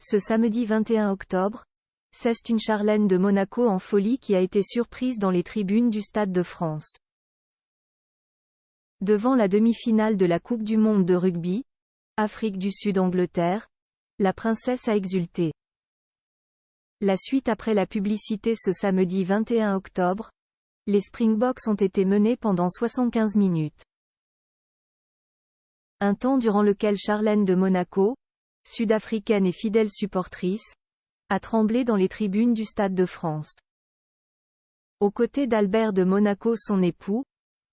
Ce samedi 21 octobre, c'est une Charlène de Monaco en folie qui a été surprise dans les tribunes du Stade de France. Devant la demi-finale de la Coupe du Monde de rugby, Afrique du Sud-Angleterre, la princesse a exulté. La suite après la publicité ce samedi 21 octobre, les Springboks ont été menés pendant 75 minutes. Un temps durant lequel Charlène de Monaco, sud-africaine et fidèle supportrice, a tremblé dans les tribunes du Stade de France. Aux côtés d'Albert de Monaco son époux,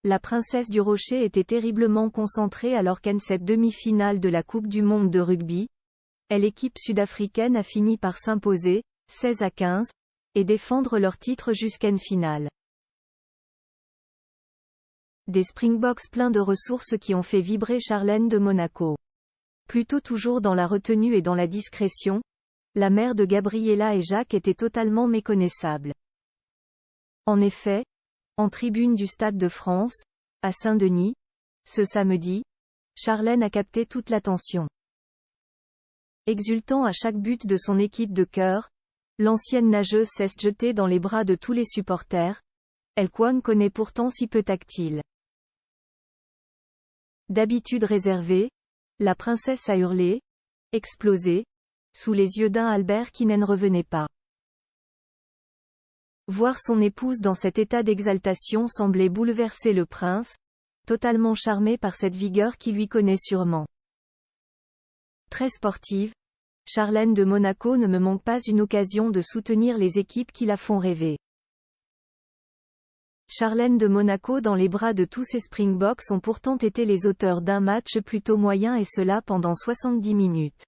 la princesse du Rocher était terriblement concentrée alors qu'en cette demi-finale de la Coupe du Monde de rugby, l'équipe sud-africaine a fini par s'imposer, 16-15, et défendre leur titre jusqu'en finale. Des Springboks pleins de ressources qui ont fait vibrer Charlène de Monaco. Plutôt toujours dans la retenue et dans la discrétion, la mère de Gabriella et Jacques était totalement méconnaissable. En effet, en tribune du Stade de France, à Saint-Denis, ce samedi, Charlène a capté toute l'attention. Exultant à chaque but de son équipe de cœur, l'ancienne nageuse s'est jetée dans les bras de tous les supporters, elle qu'on connaît pourtant si peu tactile. D'habitude réservée, la princesse a hurlé, explosé, sous les yeux d'un Albert qui n'en revenait pas. Voir son épouse dans cet état d'exaltation semblait bouleverser le prince, totalement charmé par cette vigueur qui lui connaît sûrement. Très sportive, Charlène de Monaco ne me manque pas une occasion de soutenir les équipes qui la font rêver. Charlène de Monaco dans les bras de tous ses Springboks ont pourtant été les auteurs d'un match plutôt moyen et cela pendant 70 minutes.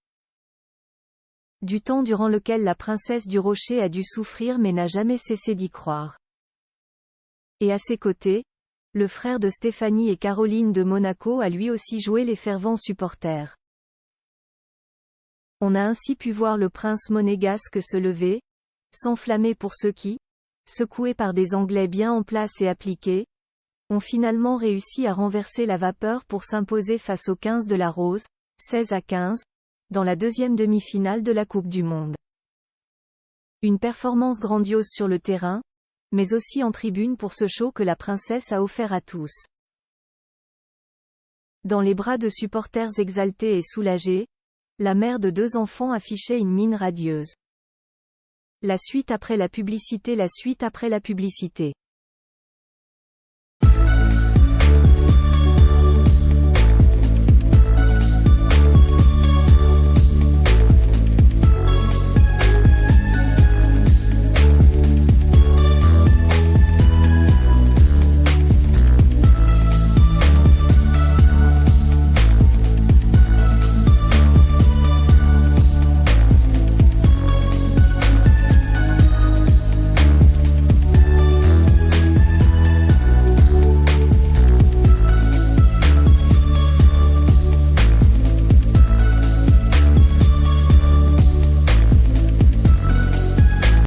Du temps durant lequel la princesse du Rocher a dû souffrir mais n'a jamais cessé d'y croire. Et à ses côtés, le frère de Stéphanie et Caroline de Monaco a lui aussi joué les fervents supporters. On a ainsi pu voir le prince monégasque se lever, s'enflammer pour ceux qui, secoués par des Anglais bien en place et appliqués, ont finalement réussi à renverser la vapeur pour s'imposer face aux 15 de la Rose, 16-15, dans la deuxième demi-finale de la Coupe du Monde. Une performance grandiose sur le terrain, mais aussi en tribune pour ce show que la princesse a offert à tous. Dans les bras de supporters exaltés et soulagés, la mère de 2 enfants affichait une mine radieuse. La suite après la publicité.